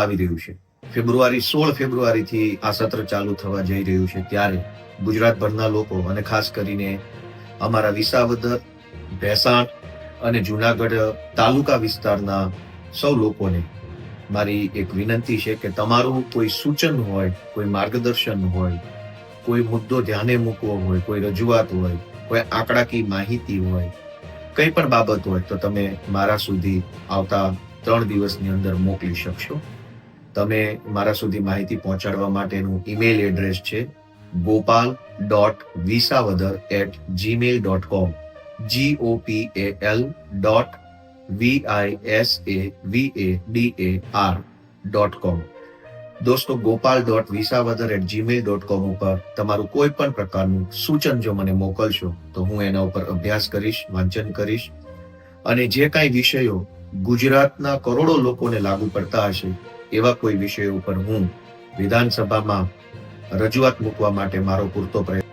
આવી રહ્યું છે. ફેબ્રુઆરી 16 ફેબ્રુઆરીથી આ સત્ર ચાલુ થવા જઈ રહ્યું છે. ત્યારે ગુજરાતભરના લોકો અને ખાસ કરીને અમારા વિસાવદર, ભેસાણ અને જુનાગઢ તાલુકા વિસ્તારના સૌ લોકોને મારી એક વિનંતી છે કે તમારું કોઈ સૂચન હોય, કોઈ માર્ગદર્શન હોય, કોઈ મુદ્દો ધ્યાને મૂકવો હોય, કોઈ રજૂઆત હોય, કોઈ આંકડાકીય માહિતી હોય, કંઈ પણ બાબત હોય તો તમે મારા સુધી આવતા 3 દિવસની અંદર મોકલી શકશો. તમે મારા સુધી માહિતી પહોંચાડવા માટેનું ઈમેલ એડ્રેસ છે gopal.visavadar@gmail.com gopal.visavadar.com. દોસ્તો, gopal.visavadar@gmail.com ઉપર તમારું કોઈ પણ પ્રકારનું સૂચન જો મને મોકલશો તો હું એના ઉપર અભ્યાસ કરીશ, વાંચન કરીશ અને જે કાંઈ વિષયો ગુજરાતના કરોડો લોકોને લાગુ પડતા હશે એવા કોઈ વિષયો ઉપર હું વિધાનસભામાં રજૂઆત મૂકવા માટે મારો પૂરતો પ્રયત્ન